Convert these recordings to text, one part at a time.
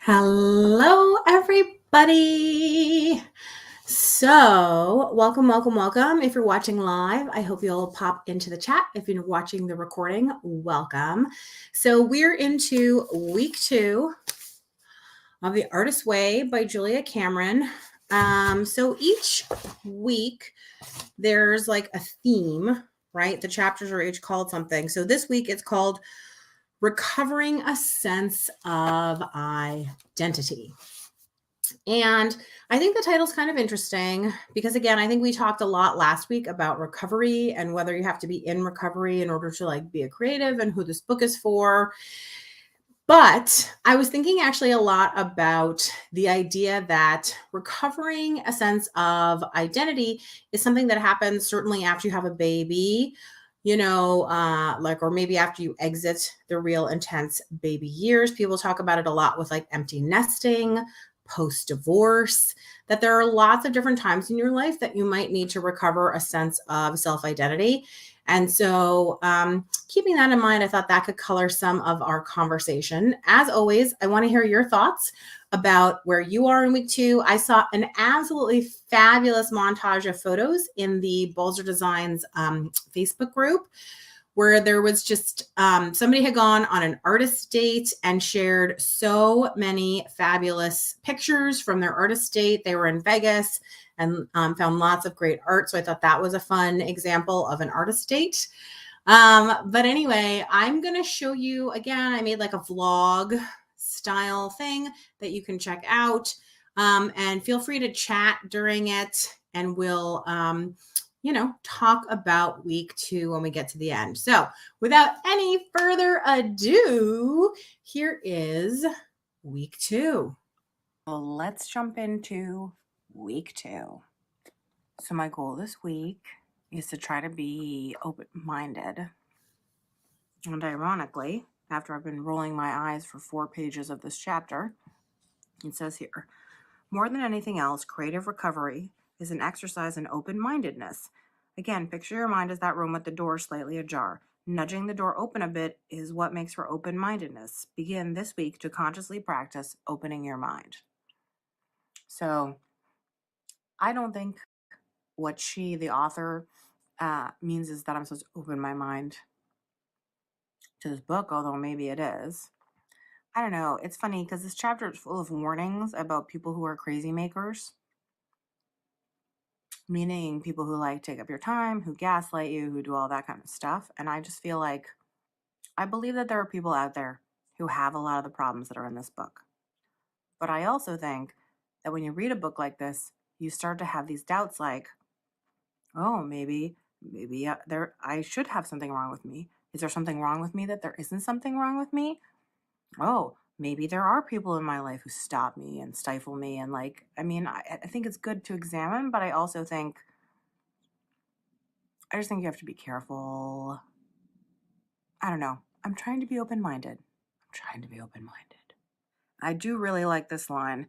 Hello, everybody. So, welcome. If you're watching live, I hope you'll pop into the chat. If you're watching the recording, welcome. So, we're into week 2 of The Artist's Way by Julia Cameron. So, each week there's like a theme, right? The chapters are each called something. So, this week it's called Recovering a Sense of Identity. And I think the title's kind of interesting because, again, I think we talked a lot last week about recovery and whether you have to be in recovery in order to be a creative and who this book is for. But I was thinking actually a lot about the idea that recovering a sense of identity is something that happens certainly after you have a baby, or maybe after you exit the real intense baby years. People talk about it a lot with empty nesting, post divorce, that there are lots of different times in your life that you might need to recover a sense of self identity. And so, keeping that in mind, I thought that could color some of our conversation. As always, I want to hear your thoughts about where you are in week 2. I saw an absolutely fabulous montage of photos in the Balzer Designs Facebook group where there was just somebody had gone on an artist date and shared so many fabulous pictures from their artist date. They were in Vegas and found lots of great art. So I thought that was a fun example of an artist date. But anyway, I'm going to show you again. I made like a vlog style thing that you can check out. And feel free to chat during it and we'll talk about week 2 when we get to the end. So without any further ado, here is week 2. Well, let's jump into week 2. So my goal this week is to try to be open-minded. And ironically, after I've been rolling my eyes for 4 pages of this chapter, it says here, more than anything else, creative recovery is an exercise in open-mindedness. Again, picture your mind as that room with the door slightly ajar. Nudging the door open a bit is what makes for open-mindedness. Begin this week to consciously practice opening your mind. So I don't think what she, the author, means is that I'm supposed to open my mind to this book, although maybe it is. I don't know. It's funny because this chapter is full of warnings about people who are crazy makers. Meaning people who take up your time, who gaslight you, who do all that kind of stuff. And I just feel like I believe that there are people out there who have a lot of the problems that are in this book. But I also think that when you read a book like this, you start to have these doubts like, oh, maybe I should have something wrong with me. Is there something wrong with me that there isn't something wrong with me? Oh, maybe there are people in my life who stop me and stifle me. And I think it's good to examine, but I also think you have to be careful. I don't know. I'm trying to be open-minded. I do really like this line.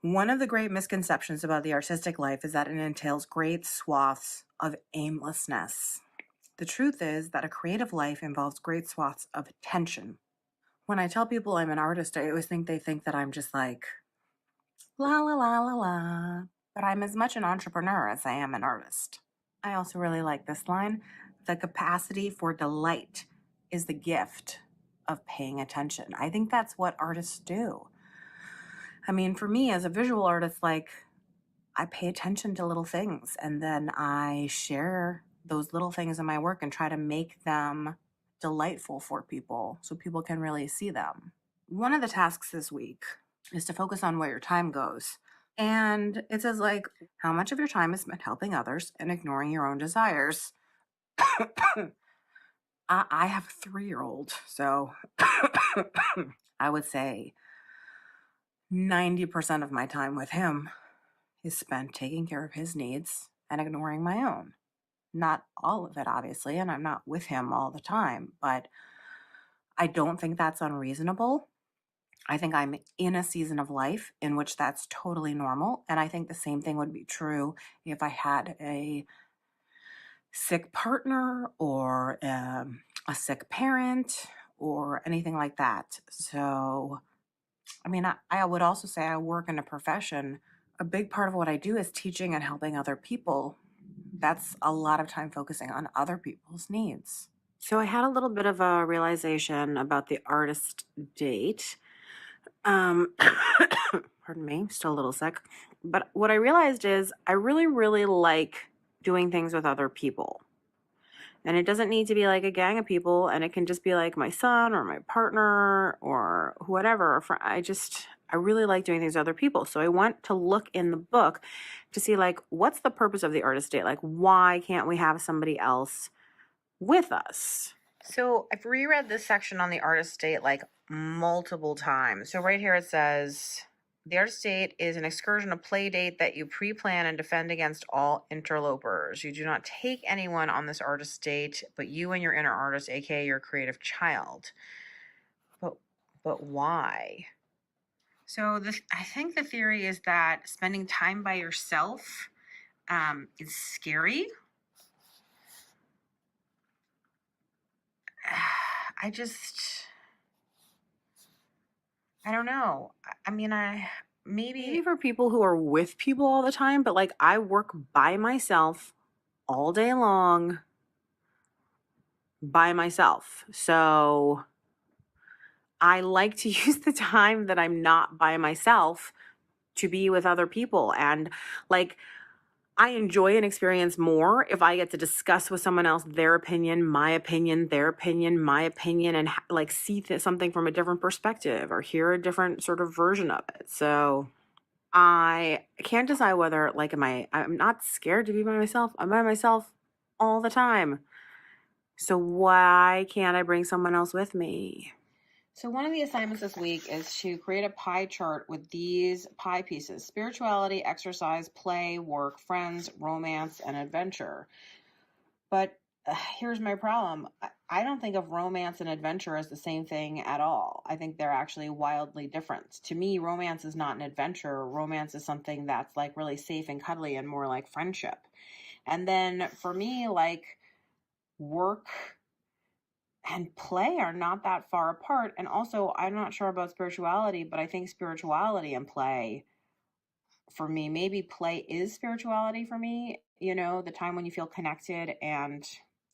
One of the great misconceptions about the artistic life is that it entails great swaths of aimlessness. The truth is that a creative life involves great swaths of tension. When I tell people I'm an artist, I always think they think that I'm just la la la la la. But I'm as much an entrepreneur as I am an artist. I also really like this line. The capacity for delight is the gift of paying attention. I think that's what artists do. I mean, for me as a visual artist, I pay attention to little things and then I share those little things in my work and try to make them delightful for people so people can really see them. One of the tasks this week is to focus on where your time goes. And it says how much of your time is spent helping others and ignoring your own desires. I have a 3-year-old, so I would say 90% of my time with him is spent taking care of his needs and ignoring my own. Not all of it, obviously, and I'm not with him all the time, but I don't think that's unreasonable. I think I'm in a season of life in which that's totally normal, and I think the same thing would be true if I had a sick partner or a sick parent or anything like that. So I mean, I would also say I work in a profession. A big part of what I do is teaching and helping other people. That's a lot of time focusing on other people's needs. So I had a little bit of a realization about the artist date. Pardon me, still a little sick. But what I realized is I really, really like doing things with other people. And it doesn't need to be like a gang of people, and it can just be like my son or my partner or whatever. I really like doing things with other people. So I went to look in the book to see like what's the purpose of the artist date? Like why can't we have somebody else with us? So I've reread this section on the artist date like multiple times. So right here it says the artist date is an excursion, a play date that you pre-plan and defend against all interlopers. You do not take anyone on this artist date, but you and your inner artist, aka your creative child. But why? So I think the theory is that spending time by yourself is scary. I don't know. I mean, maybe for people who are with people all the time, but like I work by myself all day long by myself. So I like to use the time that I'm not by myself to be with other people. And like, I enjoy an experience more if I get to discuss with someone else their opinion, my opinion, their opinion, my opinion, and like see something from a different perspective or hear a different sort of version of it. So I can't decide whether like I'm not scared to be by myself. I'm by myself all the time. So why can't I bring someone else with me? So one of the assignments this week is to create a pie chart with these pie pieces: spirituality, exercise, play, work, friends, romance, and adventure. But here's my problem. I don't think of romance and adventure as the same thing at all. I think they're actually wildly different. To me, romance is not an adventure. Romance is something that's like really safe and cuddly and more like friendship. And then for me, like work and play are not that far apart. And also, I'm not sure about spirituality, but I think spirituality and play for me, maybe play is spirituality for me, the time when you feel connected. And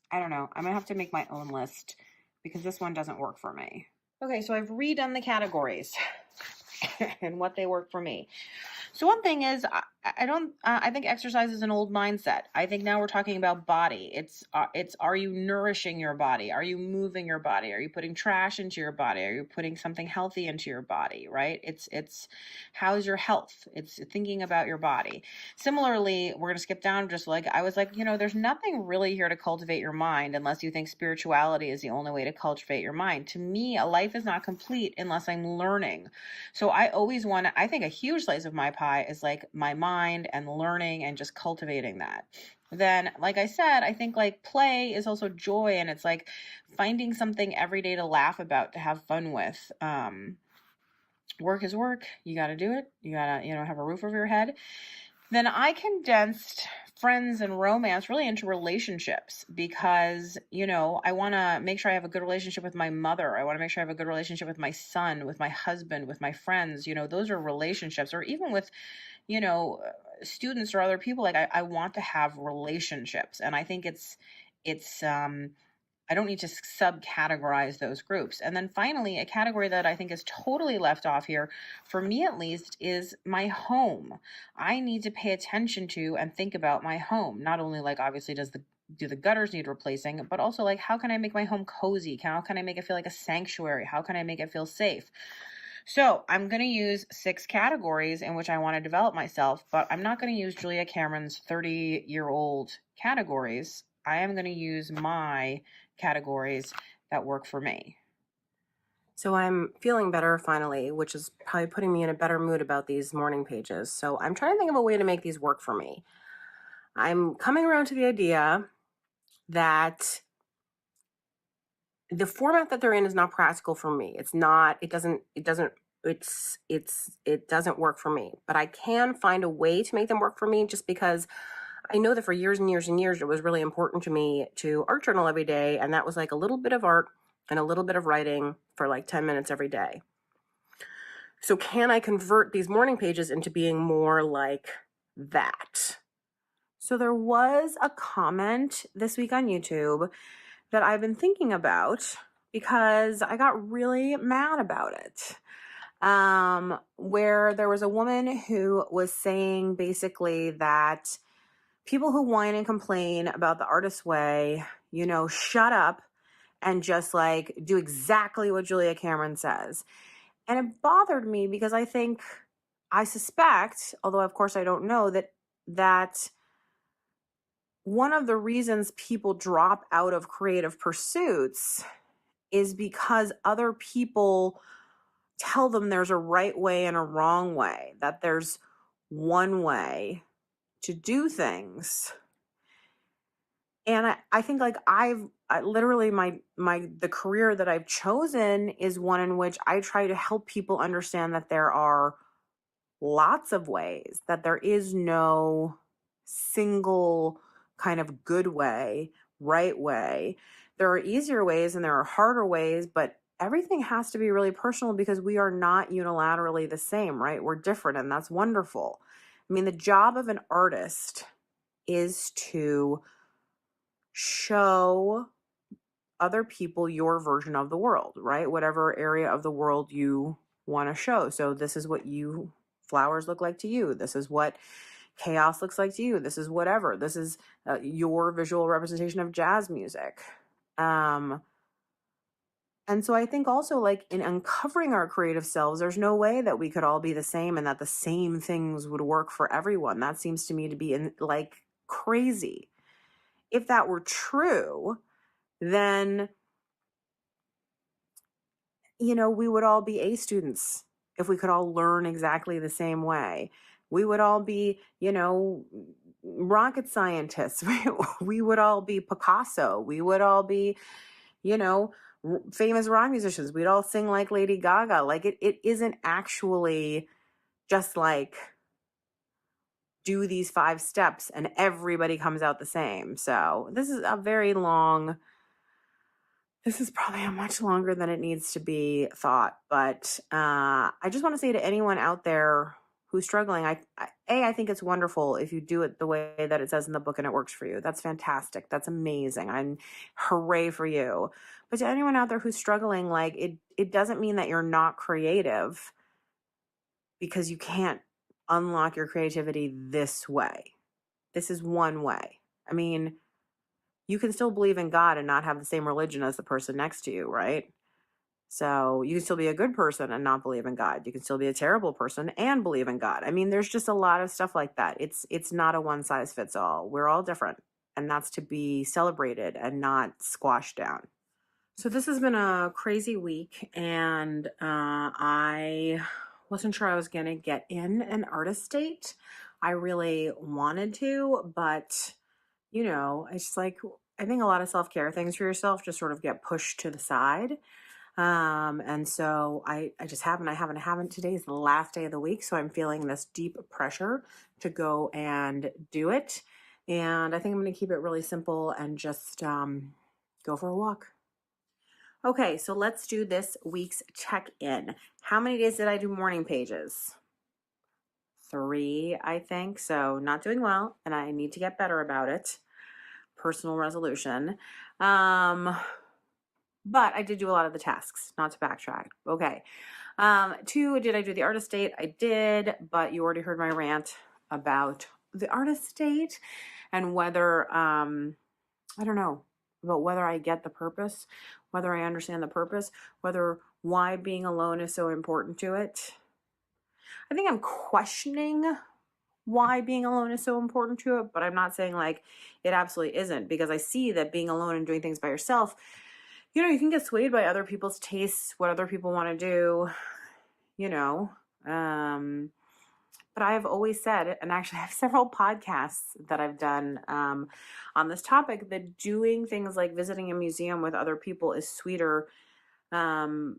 I don't know, I'm gonna have to make my own list because this one doesn't work for me. Okay, so I've redone the categories and what they work for me. So one thing is, I think exercise is an old mindset. I think now we're talking about body. It's are you nourishing your body? Are you moving your body? Are you putting trash into your body? Are you putting something healthy into your body, right? It's how's your health? It's thinking about your body. Similarly, we're going to skip down just like I was like, there's nothing really here to cultivate your mind unless you think spirituality is the only way to cultivate your mind. To me, a life is not complete unless I'm learning. So I think a huge slice of my pie is like my mind and learning and just cultivating that. Then, like I said, I think like play is also joy, and it's like finding something every day to laugh about, to have fun with. Work is work. You got to do it. You got to, have a roof over your head. Then I condensed friends and romance really into relationships because, I want to make sure I have a good relationship with my mother. I want to make sure I have a good relationship with my son, with my husband, with my friends. Those are relationships. Or even with, students or other people. Like I want to have relationships. And I think it's I don't need to subcategorize those groups. And then finally, a category that I think is totally left off here, for me at least, is my home. I need to pay attention to and think about my home. Not only like obviously do the gutters need replacing, but also like how can I make my home cozy? How can I make it feel like a sanctuary? How can I make it feel safe? So I'm going to use 6 categories in which I want to develop myself, but I'm not going to use Julia Cameron's 30-year-old categories. I am going to use my categories that work for me. So I'm feeling better finally, which is probably putting me in a better mood about these morning pages. So I'm trying to think of a way to make these work for me. I'm coming around to the idea that the format that they're in is not practical for me. It doesn't work for me, but I can find a way to make them work for me just because I know that for years and years and years, it was really important to me to art journal every day. And that was like a little bit of art and a little bit of writing for like 10 minutes every day. So can I convert these morning pages into being more like that? So there was a comment this week on YouTube that I've been thinking about because I got really mad about it. Where there was a woman who was saying basically that people who whine and complain about the artist's way, shut up and just like do exactly what Julia Cameron says. And it bothered me because I suspect, although of course I don't know, that one of the reasons people drop out of creative pursuits is because other people tell them there's a right way and a wrong way, that there's one way to do things. And I think like I literally the career that I've chosen is one in which I try to help people understand that there are lots of ways, that there is no single kind of good way, right way. There are easier ways and there are harder ways, but everything has to be really personal because we are not unilaterally the same, right? We're different, and that's wonderful. I mean, the job of an artist is to show other people your version of the world, right? Whatever area of the world you want to show. So this is what flowers look like to you. This is what chaos looks like to you. This is whatever. This is your visual representation of jazz music. And so I think also like in uncovering our creative selves, there's no way that we could all be the same and that the same things would work for everyone. That seems to me to be like crazy. If that were true, then, we would all be A students if we could all learn exactly the same way. We would all be, rocket scientists. We would all be Picasso. We would all be, famous rock musicians. We'd all sing like Lady Gaga. Like it isn't actually just like do these 5 steps and everybody comes out the same. So this is probably a much longer than it needs to be thought. But I just want to say to anyone out there who's struggling, I think it's wonderful if you do it the way that it says in the book and it works for you. That's fantastic. That's amazing. I'm hooray for you. But to anyone out there who's struggling, like it doesn't mean that you're not creative because you can't unlock your creativity this way. This is one way. I mean, you can still believe in God and not have the same religion as the person next to you, right? So you can still be a good person and not believe in God. You can still be a terrible person and believe in God. I mean, there's just a lot of stuff like that. It's not a one size fits all. We're all different, and that's to be celebrated and not squashed down. So this has been a crazy week, and I wasn't sure I was going to get in an artist date. I really wanted to, but it's like, I think a lot of self-care things for yourself just sort of get pushed to the side. And so I haven't. Today is the last day of the week. So I'm feeling this deep pressure to go and do it. And I think I'm going to keep it really simple and just go for a walk. Okay, so let's do this week's check-in. How many days did I do morning pages? 3, I think. So not doing well, and I need to get better about it. Personal resolution. But I did do a lot of the tasks, not to backtrack. Okay. 2, did I do the artist date? I did, but you already heard my rant about the artist date and whether, I don't know, about whether I get the purpose, whether I understand the purpose, why being alone is so important to it. I think I'm questioning why being alone is so important to it, but I'm not saying like it absolutely isn't, because I see that being alone and doing things by yourself, you can get swayed by other people's tastes, what other people want to do, but I have always said, and actually I have several podcasts that I've done on this topic, that doing things like visiting a museum with other people is sweeter because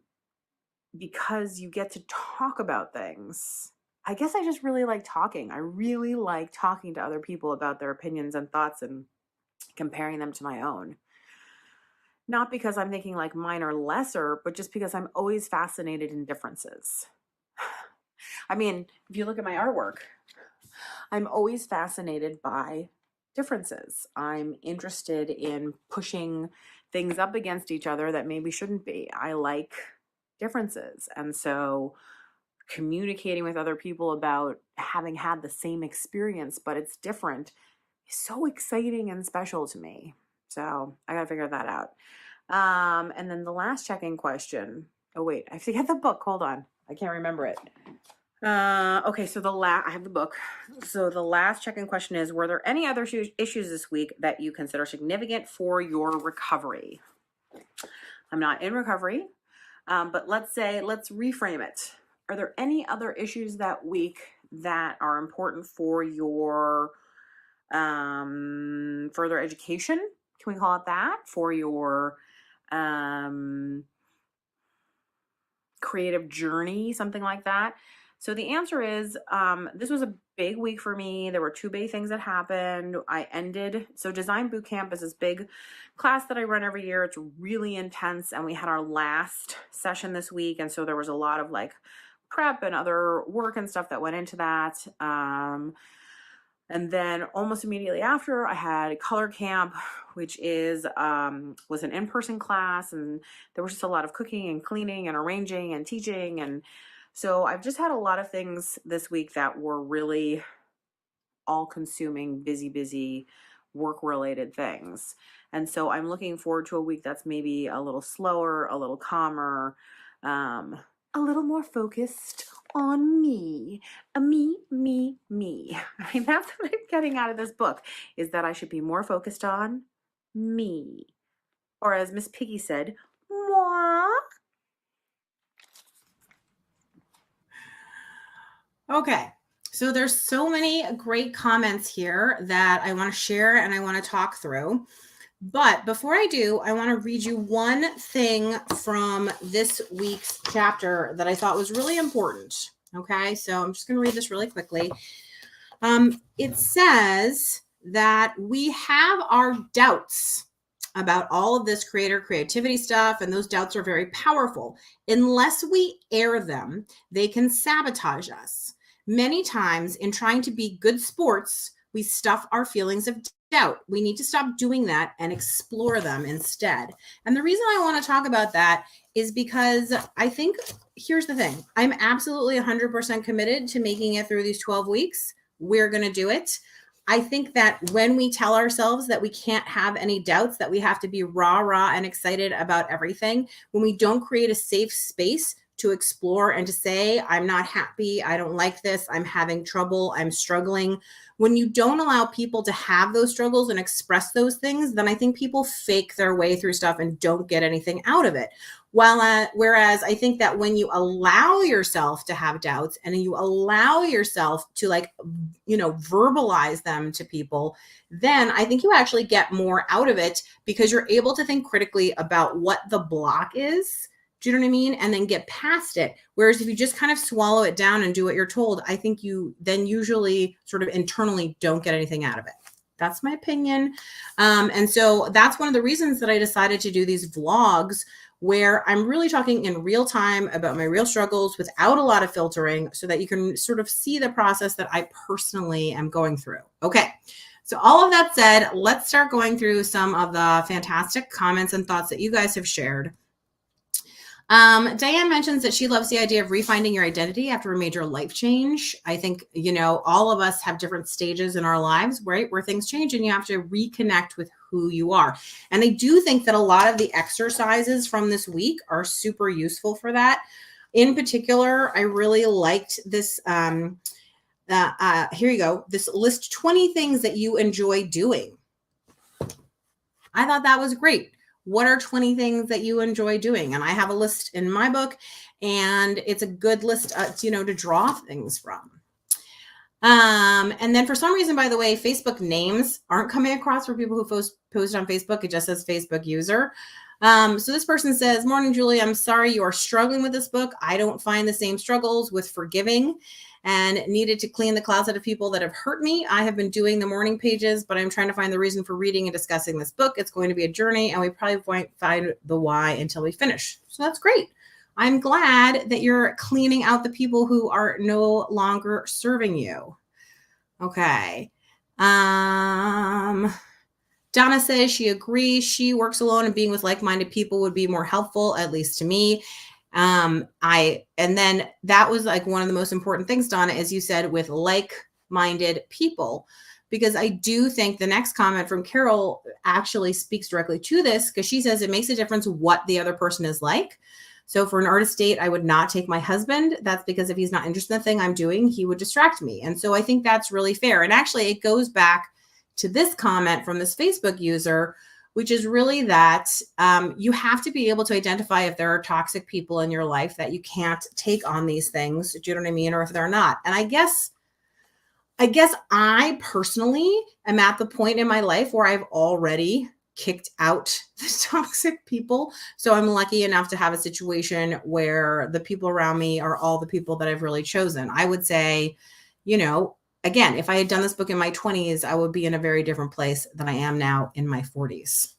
you get to talk about things. I guess I just really like talking. I really like talking to other people about their opinions and thoughts and comparing them to my own. Not because I'm thinking like mine are lesser, but just because I'm always fascinated in differences. I mean, if you look at my artwork, I'm always fascinated by differences. I'm interested in pushing things up against each other that maybe shouldn't be. I like differences. And so communicating with other people about having had the same experience, but it's different, is so exciting and special to me. So I got to figure that out. And then the last check-in question. Oh, wait, I forget the book. Hold on. I can't remember it. Okay, so I have the book. So the last check-in question is, were there any other issues this week that you consider significant for your recovery? I'm not in recovery, but let's reframe it. Are there any other issues that week that are important for your further education? Can we call it that? For your creative journey, something like that? So the answer is, this was a big week for me. There were two big things that happened. So Design Bootcamp is this big class that I run every year. It's really intense. And we had our last session this week. And so there was a lot of like prep and other work and stuff that went into that. And then almost immediately after, I had color camp, which was an in-person class, and there was just a lot of cooking and cleaning and arranging and teaching. And so I've just had a lot of things this week that were really all-consuming, busy work-related things. And so I'm looking forward to a week that's maybe a little slower, a little calmer, a little more focused on me. Me. I mean, that's what I'm getting out of this book, is that I should be more focused on me. Or as Miss Piggy said, moi. Okay. So there's so many great comments here that I want to share and I want to talk through. But before I do, I want to read you one thing from this week's chapter that I thought was really important. Okay, so I'm just going to read this really quickly. It says that we have our doubts about all of this creativity stuff, and those doubts are very powerful. Unless we air them, they can sabotage us. Many times in trying to be good sports, we stuff our feelings of doubt. We need to stop doing that and explore them instead. And the reason I want to talk about that is because I think, here's the thing. I'm absolutely 100% committed to making it through these 12 weeks. We're going to do it. I think that when we tell ourselves that we can't have any doubts, that we have to be rah and excited about everything, when we don't create a safe space to explore and to say, I'm not happy, I don't like this, I'm having trouble, I'm struggling. When you don't allow people to have those struggles and express those things, then I think people fake their way through stuff and don't get anything out of it. Whereas I think that when you allow yourself to have doubts and you allow yourself to verbalize them to people, then I think you actually get more out of it because you're able to think critically about what the block is. Do you know what I mean? And then get past it. Whereas if you just kind of swallow it down and do what you're told, I think you then usually sort of internally don't get anything out of it. That's my opinion. And so that's one of the reasons that I decided to do these vlogs where I'm really talking in real time about my real struggles without a lot of filtering so that you can sort of see the process that I personally am going through. Okay. So all of that said, let's start going through some of the fantastic comments and thoughts that you guys have shared. Diane mentions that she loves the idea of refinding your identity after a major life change. I think, all of us have different stages in our lives, right, where things change and you have to reconnect with who you are. And I do think that a lot of the exercises from this week are super useful for that. In particular, I really liked this. Here you go. This list 20 things that you enjoy doing. I thought that was great. What are 20 things that you enjoy doing? And I have a list in my book, and it's a good list, to draw things from. And then for some reason, by the way, Facebook names aren't coming across for people who post on Facebook. It just says Facebook user. So this person says, "Morning, Julie. I'm sorry you are struggling with this book. I don't find the same struggles with forgiving and needed to clean the closet of people that have hurt me. I have been doing the morning pages, but I'm trying to find the reason for reading and discussing this book. It's going to be a journey, and we probably won't find the why until we finish." So that's great. I'm glad that you're cleaning out the people who are no longer serving you. Okay. Donna says she agrees. She works alone and being with like-minded people would be more helpful, at least to me. And then that was like one of the most important things, Donna, as you said, with like-minded people, because I do think the next comment from Carol actually speaks directly to this, because she says it makes a difference what the other person is like. So for an artist date, I would not take my husband. That's because if he's not interested in the thing I'm doing, he would distract me. And so I think that's really fair. And actually, it goes back to this comment from this Facebook user, which is really that you have to be able to identify if there are toxic people in your life that you can't take on these things. Do you know what I mean? Or if they're not. And I guess I personally am at the point in my life where I've already kicked out the toxic people. So I'm lucky enough to have a situation where the people around me are all the people that I've really chosen. I would say, again, if I had done this book in my 20s, I would be in a very different place than I am now in my 40s.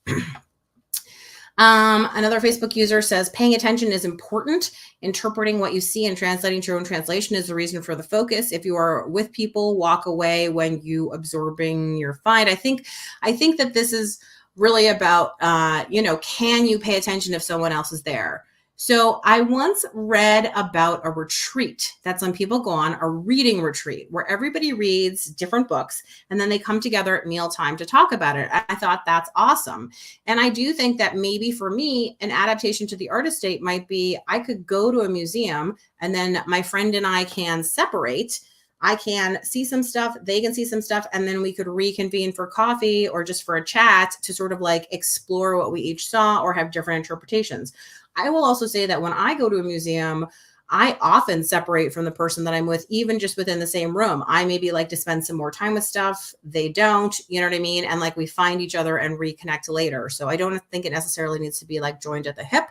Another Facebook user says, paying attention is important. Interpreting what you see and translating to your own translation is the reason for the focus. If you are with people, walk away when you absorbing, you're fine. I think that this is really about, can you pay attention if someone else is there? So I once read about a retreat that some people go on, a reading retreat, where everybody reads different books and then they come together at mealtime to talk about it. I thought that's awesome. And I do think that maybe for me, an adaptation to the artist date might be, I could go to a museum and then my friend and I can separate. I can see some stuff, they can see some stuff, and then we could reconvene for coffee or just for a chat to sort of like explore what we each saw or have different interpretations. I will also say that when I go to a museum, I often separate from the person that I'm with, even just within the same room. I maybe like to spend some more time with stuff. They don't, you know what I mean? And like we find each other and reconnect later. So I don't think it necessarily needs to be like joined at the hip,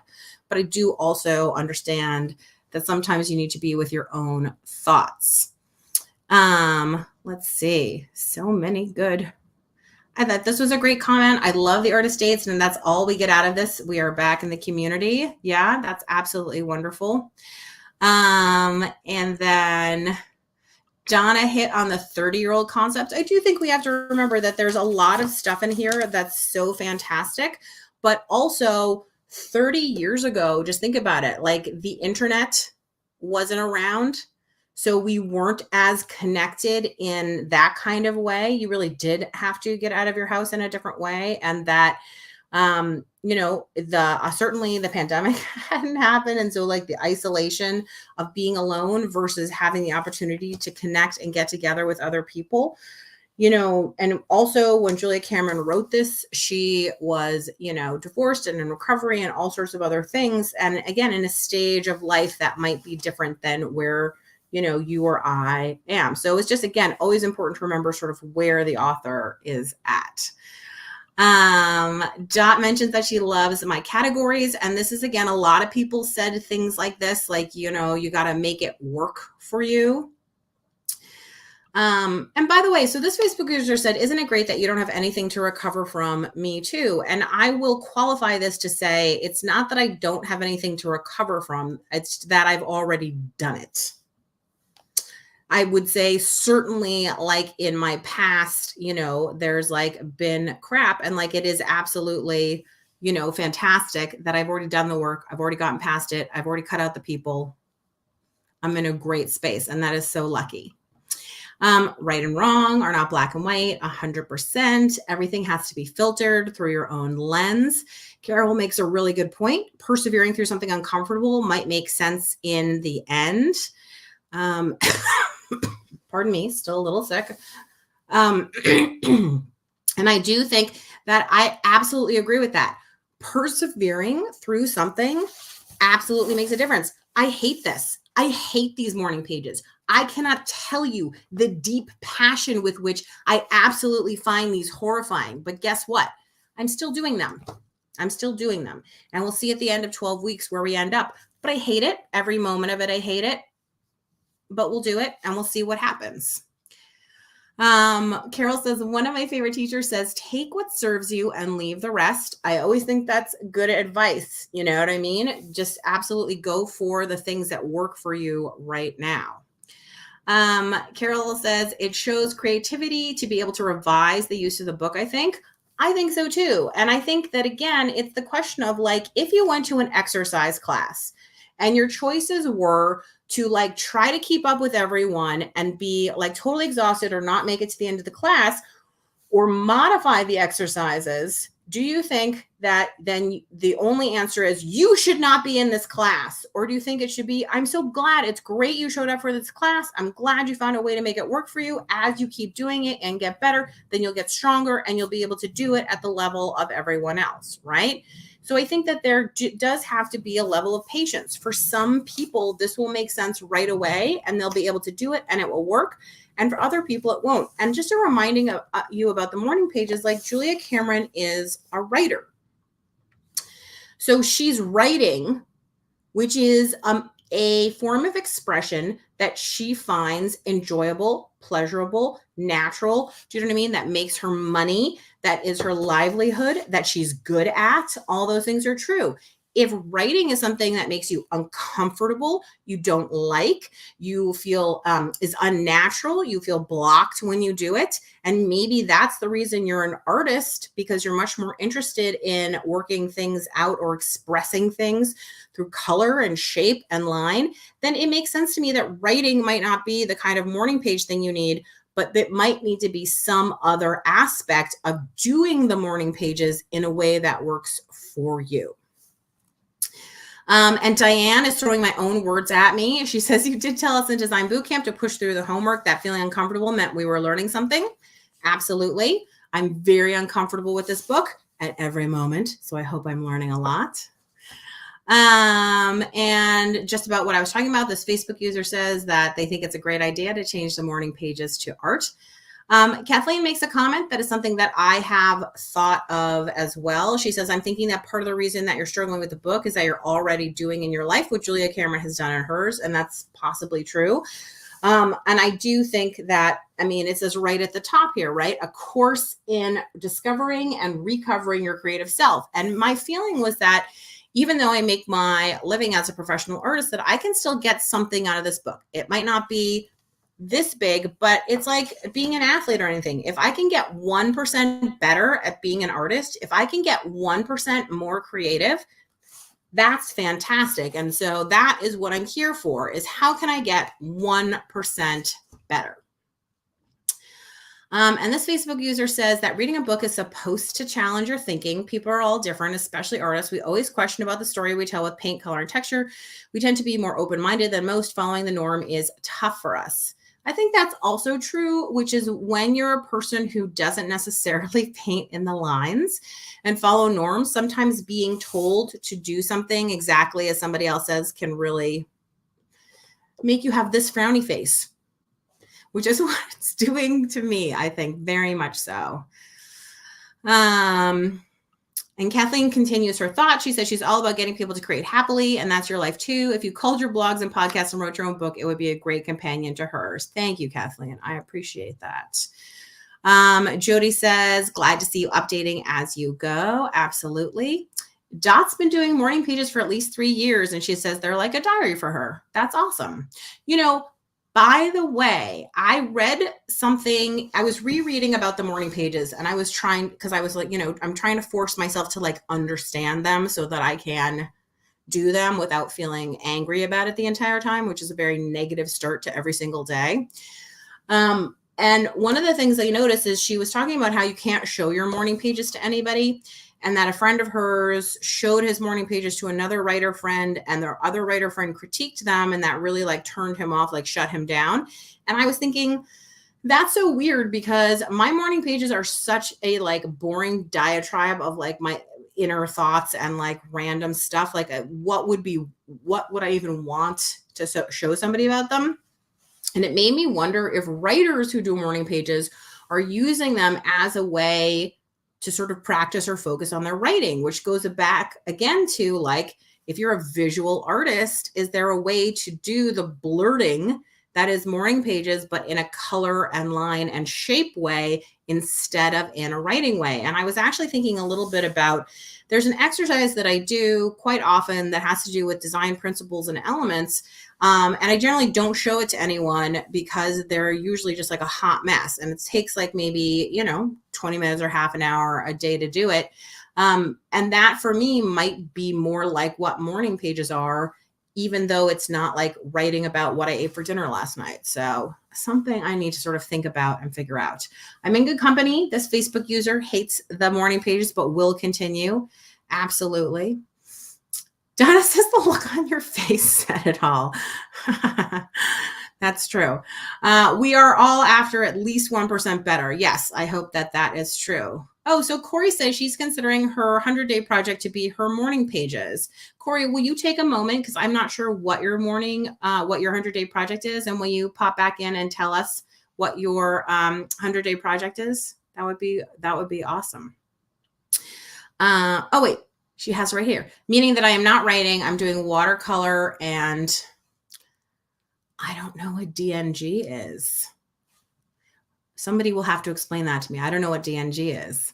but I do also understand that sometimes you need to be with your own thoughts. Let's see. So many good. I thought this was a great comment. I love the artist dates, and that's all we get out of this. We are back in the community. Yeah, that's absolutely wonderful. And then Donna hit on the 30-year-old concept. I do think we have to remember that there's a lot of stuff in here that's so fantastic, but also 30 years ago, just think about it, like the internet wasn't around. So we weren't as connected in that kind of way. You really did have to get out of your house in a different way. And that, certainly the pandemic hadn't happened. And so like the isolation of being alone versus having the opportunity to connect and get together with other people, and also when Julia Cameron wrote this, she was, divorced and in recovery and all sorts of other things. And again, in a stage of life that might be different than where you or I am. So it's just, again, always important to remember sort of where the author is at. Dot mentions that she loves my categories. And this is, again, a lot of people said things like this, like, you got to make it work for you. And by the way, so this Facebook user said, isn't it great that you don't have anything to recover from? Me too. And I will qualify this to say, it's not that I don't have anything to recover from. It's that I've already done it. I would say certainly like in my past, there's like been crap, and like it is absolutely, fantastic that I've already done the work. I've already gotten past it. I've already cut out the people. I'm in a great space, and that is so lucky. Right and wrong are not black and white, 100%. Everything has to be filtered through your own lens. Carol makes a really good point. Persevering through something uncomfortable might make sense in the end. Pardon me, still a little sick. And I do think that I absolutely agree with that. Persevering through something absolutely makes a difference. I hate this. I hate these morning pages. I cannot tell you the deep passion with which I absolutely find these horrifying. But guess what? I'm still doing them. And we'll see at the end of 12 weeks where we end up. But I hate it. Every moment of it, I hate it. But we'll do it and we'll see what happens. Carol says, one of my favorite teachers says, take what serves you and leave the rest. I always think that's good advice. You know what I mean? Just absolutely go for the things that work for you right now. Carol says, it shows creativity to be able to revise the use of the book, I think. I think so too. And I think that, again, it's the question of like, if you went to an exercise class and your choices were to like try to keep up with everyone and be like totally exhausted or not make it to the end of the class or modify the exercises, do you think that then the only answer is you should not be in this class? Or do you think it should be, I'm so glad, it's great you showed up for this class. I'm glad you found a way to make it work for you. As you keep doing it and get better, then you'll get stronger and you'll be able to do it at the level of everyone else, right? So I think that there does have to be a level of patience. For some people, this will make sense right away and they'll be able to do it and it will work. And for other people, it won't. And just a reminding of you about the morning pages, like Julia Cameron is a writer. So she's writing, which is a form of expression that she finds enjoyable, pleasurable, natural. Do you know what I mean? That makes her money. That is her livelihood, that she's good at. All those things are true. If writing is something that makes you uncomfortable, you don't like, you feel is unnatural, you feel blocked when you do it, and maybe that's the reason you're an artist, because you're much more interested in working things out or expressing things through color and shape and line, then it makes sense to me that writing might not be the kind of morning page thing you need, but that might need to be some other aspect of doing the morning pages in a way that works for you. And Diane is throwing my own words at me. She says, you did tell us in Design Bootcamp to push through the homework. That feeling uncomfortable meant we were learning something. Absolutely. I'm very uncomfortable with this book at every moment. So I hope I'm learning a lot. And just about what I was talking about, this Facebook user says that they think it's a great idea to change the morning pages to art. Kathleen makes a comment that is something that I have thought of as well. She says, I'm thinking that part of the reason that you're struggling with the book is that you're already doing in your life what Julia Cameron has done in hers, and that's possibly true. And I do think that, I mean, it says right at the top here, right? A course in discovering and recovering your creative self. And my feeling was that even though I make my living as a professional artist, that I can still get something out of this book. It might not be this big, but it's like being an athlete or anything. If I can get 1% better at being an artist, if I can get 1% more creative, that's fantastic. And so that is what I'm here for, is how can I get 1% better? And this Facebook user says that reading a book is supposed to challenge your thinking. People are all different, especially artists. We always question about the story we tell with paint, color, and texture. We tend to be more open-minded than most. Following the norm is tough for us. I think that's also true, which is when you're a person who doesn't necessarily paint in the lines and follow norms, sometimes being told to do something exactly as somebody else says can really make you have this frowny face, which is what it's doing to me, I think, very much so. And Kathleen continues her thought. She says she's all about getting people to create happily, and that's your life too. If you called your blogs and podcasts and wrote your own book, it would be a great companion to hers. Thank you, Kathleen. I appreciate that. Jody says, glad to see you updating as you go. Absolutely. Dot's been doing morning pages for at least 3 years, and she says they're like a diary for her. That's awesome. You know, by the way, I read something, I was rereading about the morning pages, and I was trying, because I was like, you know, I'm trying to force myself to like understand them so that I can do them without feeling angry about it the entire time, which is a very negative start to every single day. And one of the things I noticed is she was talking about how you can't show your morning pages to anybody, and that a friend of hers showed his morning pages to another writer friend, and their other writer friend critiqued them, and that really like turned him off, like shut him down. And I was thinking, that's so weird, because my morning pages are such a like boring diatribe of like my inner thoughts and like random stuff. Like what would I even want to show somebody about them? And it made me wonder if writers who do morning pages are using them as a way to sort of practice or focus on their writing, which goes back again to like, if you're a visual artist, is there a way to do the blurting that is morning pages, but in a color and line and shape way instead of in a writing way. And I was actually thinking a little bit about, there's an exercise that I do quite often that has to do with design principles and elements. And I generally don't show it to anyone because they're usually just like a hot mess. And it takes like maybe, 20 minutes or half an hour a day to do it. And that for me might be more like what morning pages are, even though it's not like writing about what I ate for dinner last night. So something I need to sort of think about and figure out. I'm in good company. This Facebook user hates the morning pages, but will continue. Absolutely. Donna says the look on your face said it all. That's true. We are all after at least 1% better. Yes, I hope that that is true. Oh, so Corey says she's considering her 100-day project to be her morning pages. Corey, will you take a moment? Because I'm not sure what your 100-day project is. And will you pop back in and tell us what your 100-day project is? That would be awesome. Oh, wait, she has right here. Meaning that I am not writing. I'm doing watercolor, and I don't know what DNG is. Somebody will have to explain that to me. I don't know what DNG is.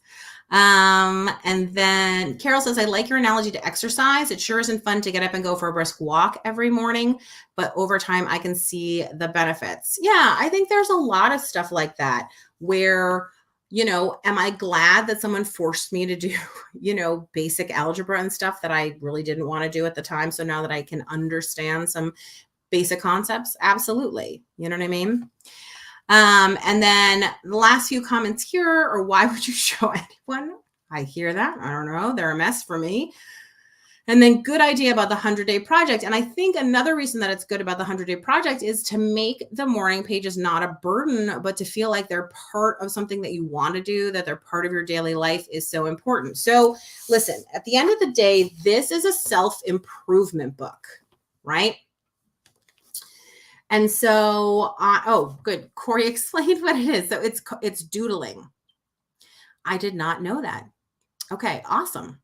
And then Carol says, I like your analogy to exercise. It sure isn't fun to get up and go for a brisk walk every morning, but over time I can see the benefits. Yeah, I think there's a lot of stuff like that where, am I glad that someone forced me to do, basic algebra and stuff that I really didn't want to do at the time. So now that I can understand some basic concepts, absolutely. You know what I mean? And then the last few comments here are, why would you show anyone? I hear that. I don't know. They're a mess for me. And then good idea about the 100-day project. And I think another reason that it's good about the 100-day project is to make the morning pages not a burden, but to feel like they're part of something that you want to do, that they're part of your daily life is so important. So listen, at the end of the day, this is a self-improvement book, right? And so, oh, good. Corey explained what it is. So it's doodling. I did not know that. Okay, awesome.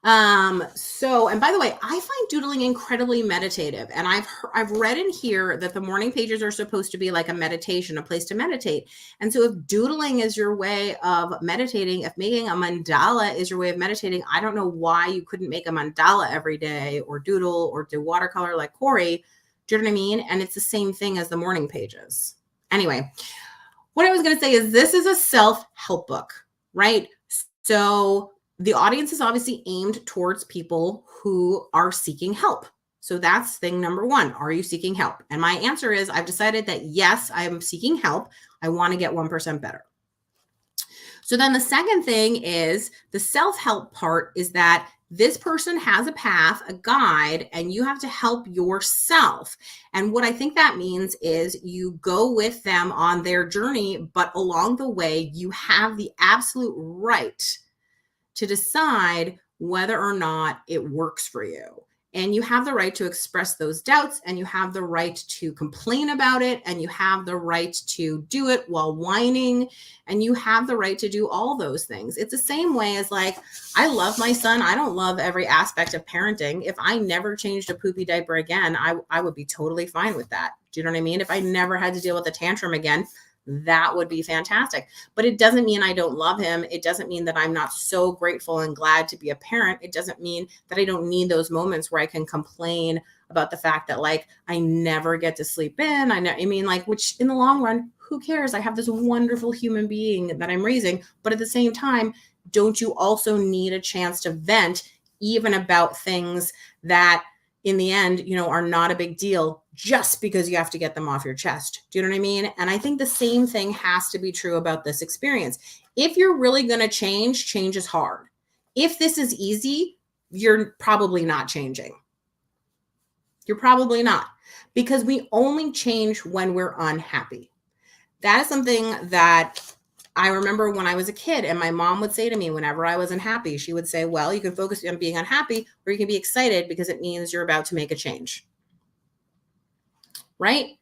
And by the way, I find doodling incredibly meditative. And I've read in here that the morning pages are supposed to be like a meditation, a place to meditate. And so if doodling is your way of meditating, if making a mandala is your way of meditating, I don't know why you couldn't make a mandala every day or doodle or do watercolor like Corey. Do you know what I mean? And it's the same thing as the morning pages. Anyway, what I was going to say is this is a self-help book, right? So the audience is obviously aimed towards people who are seeking help. So that's thing number one. Are you seeking help? And my answer is I've decided that yes, I am seeking help. I want to get 1% better. So then the second thing is the self-help part is that this person has a path, a guide, and you have to help yourself. And what I think that means is you go with them on their journey, but along the way, you have the absolute right to decide whether or not it works for you. And you have the right to express those doubts, and you have the right to complain about it, and you have the right to do it while whining, and you have the right to do all those things. It's the same way as like, I love my son. I don't love every aspect of parenting. If I never changed a poopy diaper again, I would be totally fine with that. Do you know what I mean? If I never had to deal with a tantrum again, that would be fantastic. But it doesn't mean I don't love him. It doesn't mean that I'm not so grateful and glad to be a parent. It doesn't mean that I don't need those moments where I can complain about the fact that like I never get to sleep in. Which in the long run, who cares? I have this wonderful human being that I'm raising. But at the same time, don't you also need a chance to vent even about things that in the end, are not a big deal just because you have to get them off your chest. Do you know what I mean? And I think the same thing has to be true about this experience. If you're really going to change, change is hard. If this is easy, you're probably not changing. You're probably not, because we only change when we're unhappy. That is something that I remember when I was a kid, and my mom would say to me whenever I was unhappy, she would say, well, you can focus on being unhappy, or you can be excited because it means you're about to make a change. Right?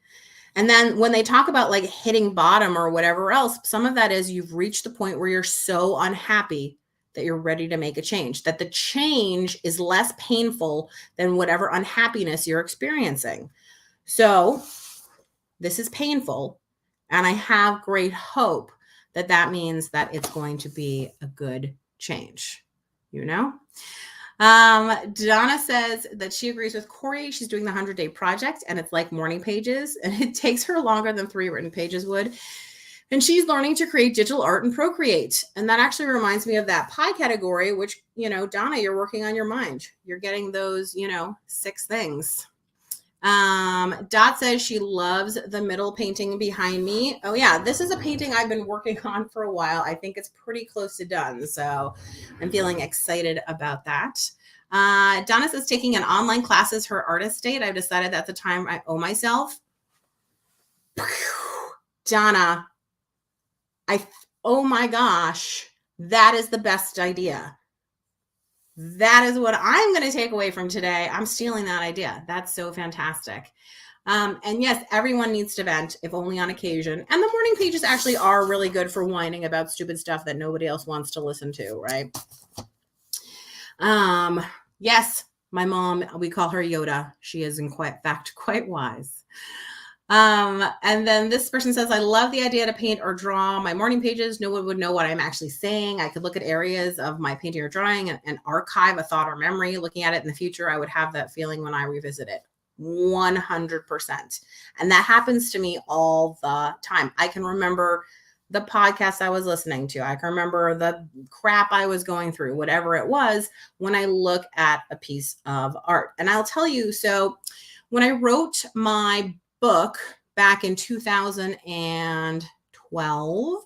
And then when they talk about like hitting bottom or whatever else, some of that is you've reached the point where you're so unhappy that you're ready to make a change, that the change is less painful than whatever unhappiness you're experiencing. So this is painful, and I have great hope that that means that it's going to be a good change, you know? Donna says that she agrees with Corey. She's doing the 100-day project, and it's like morning pages, and it takes her longer than 3 written pages would. And she's learning to create digital art and Procreate. And that actually reminds me of that pie category, which, Donna, you're working on your mind. You're getting those, 6 things. Dot says she loves the middle painting behind me. Oh yeah, this is a painting I've been working on for a while. I think it's pretty close to done, so I'm feeling excited about that. Donna says taking an online class is her artist date. I've decided that's the time I owe myself. Donna, oh my gosh, that is the best idea. That is what I'm going to take away from today. I'm stealing that idea. That's so fantastic. And yes, everyone needs to vent, if only on occasion. And the morning pages actually are really good for whining about stupid stuff that nobody else wants to listen to, right? Yes, my mom, we call her Yoda. She is in fact quite wise. And then this person says, I love the idea to paint or draw my morning pages. No one would know what I'm actually saying. I could look at areas of my painting or drawing and archive a thought or memory. Looking at it in the future, I would have that feeling when I revisit it. 100%. And that happens to me all the time. I can remember the podcast I was listening to. I can remember the crap I was going through, whatever it was, when I look at a piece of art. And I'll tell you, so when I wrote my book back in 2012,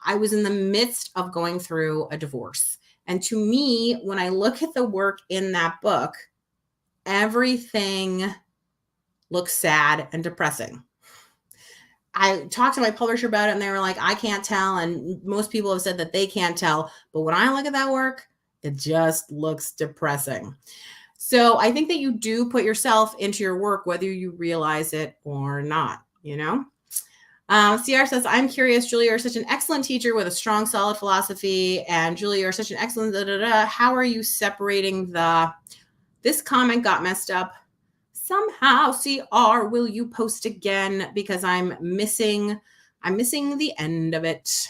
I was in the midst of going through a divorce. And to me, when I look at the work in that book, everything looks sad and depressing. I talked to my publisher about it, and they were like, I can't tell. And most people have said that they can't tell. But when I look at that work, it just looks depressing. So I think that you do put yourself into your work, whether you realize it or not, CR says, I'm curious, Julie, you're such an excellent teacher with a strong, solid philosophy. And Julie, you're such an excellent, how are you separating this comment got messed up somehow. CR, will you post again? Because I'm missing the end of it.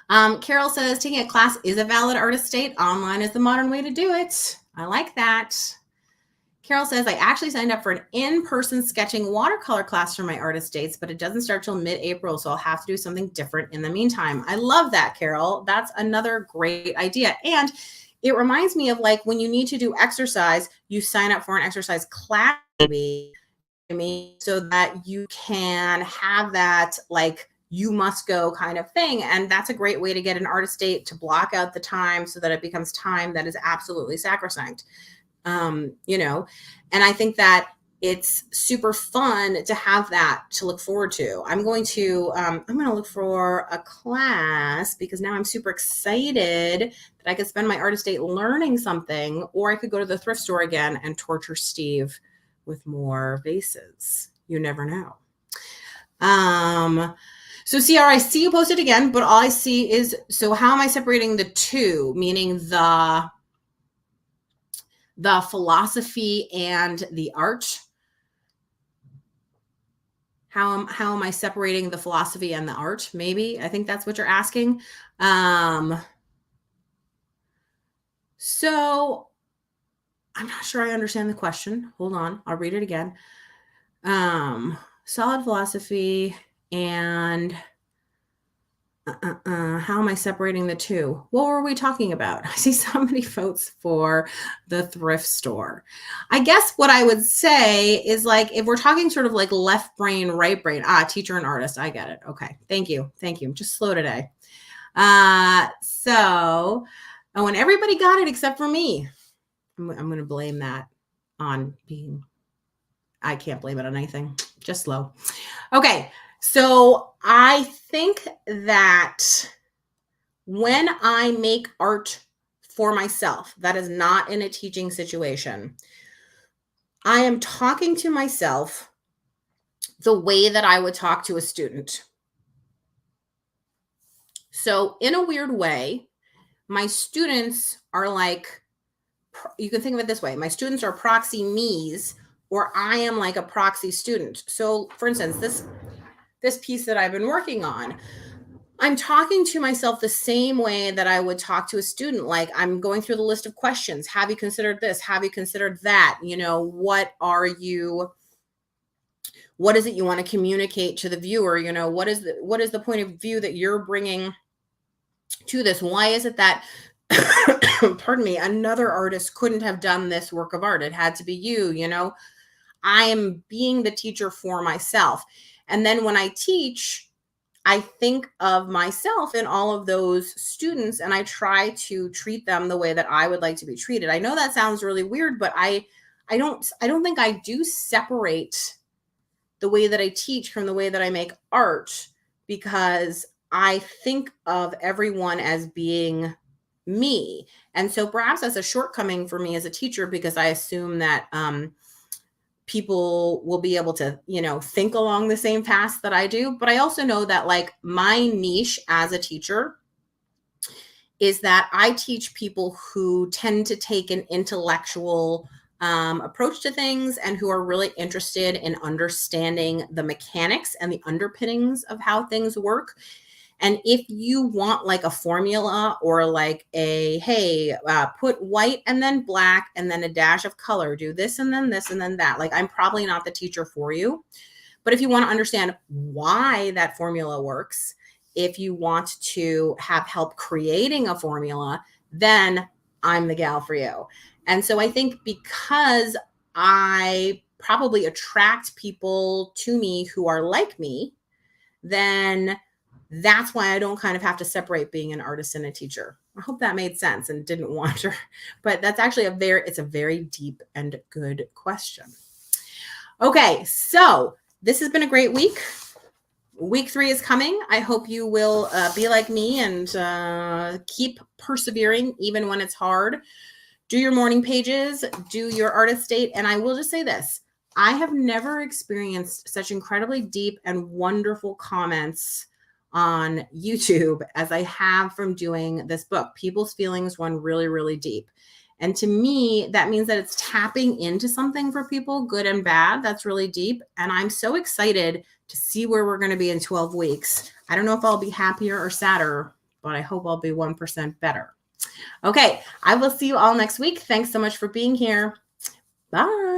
Carol says, taking a class is a valid artist date. Online is the modern way to do it. I like that. Carol says, I actually signed up for an in-person sketching watercolor class for my artist dates, but it doesn't start till mid-April, so I'll have to do something different in the meantime. I love that, Carol. That's another great idea. And it reminds me of like when you need to do exercise, you sign up for an exercise class, maybe, so that you can have that like you must go kind of thing. And that's a great way to get an artist date, to block out the time so that it becomes time that is absolutely sacrosanct. And I think that it's super fun to have that to look forward to. I'm going to look for a class because now I'm super excited that I could spend my artist date learning something, or I could go to the thrift store again and torture Steve with more vases. You never know. So CR, I see you posted again, but all I see is, so how am I separating the two, meaning the philosophy and the art? How am I separating the philosophy and the art? Maybe, I think that's what you're asking. So I'm not sure I understand the question. Hold on, I'll read it again. Solid philosophy and how am I separating the two? What were we talking about? I see so many votes for the thrift store. I guess what I would say is, like, if we're talking sort of like left brain, right brain, teacher and artist, I get it. Okay. Thank you. I'm just slow today. And everybody got it except for me. I'm going to blame that on being, I can't blame it on anything, just slow. Okay. So I think that when I make art for myself, that is not in a teaching situation, I am talking to myself the way that I would talk to a student. So in a weird way, my students are like, you can think of it this way. My students are proxy me's or I am like a proxy student. So for instance, this piece that I've been working on, I'm talking to myself the same way that I would talk to a student. Like I'm going through the list of questions. Have you considered this? Have you considered that? What is it you want to communicate to the viewer? What is the point of view that you're bringing to this? Why is it that, pardon me, another artist couldn't have done this work of art? It had to be you. I am being the teacher for myself. And then when I teach, I think of myself and all of those students, and I try to treat them the way that I would like to be treated. I know that sounds really weird, but I don't think I do separate the way that I teach from the way that I make art, because I think of everyone as being me. And so perhaps that's a shortcoming for me as a teacher, because I assume that people will be able to, think along the same paths that I do. But I also know that like my niche as a teacher is that I teach people who tend to take an intellectual approach to things and who are really interested in understanding the mechanics and the underpinnings of how things work. And if you want like a formula or like hey, put white and then black and then a dash of color, do this and then this and then that, like I'm probably not the teacher for you. But if you want to understand why that formula works, if you want to have help creating a formula, then I'm the gal for you. And so I think because I probably attract people to me who are like me, then that's why I don't kind of have to separate being an artist and a teacher. I hope that made sense and didn't wander, but that's actually it's a very deep and good question. Okay, so this has been a great week. Week 3 is coming. I hope you will be like me and keep persevering even when it's hard. Do your morning pages, do your artist date. And I will just say this, I have never experienced such incredibly deep and wonderful comments on YouTube as I have from doing this book. People's feelings run really, really deep. And to me, that means that it's tapping into something for people, good and bad. That's really deep. And I'm so excited to see where we're going to be in 12 weeks. I don't know if I'll be happier or sadder, but I hope I'll be 1% better. Okay, I will see you all next week. Thanks so much for being here. Bye.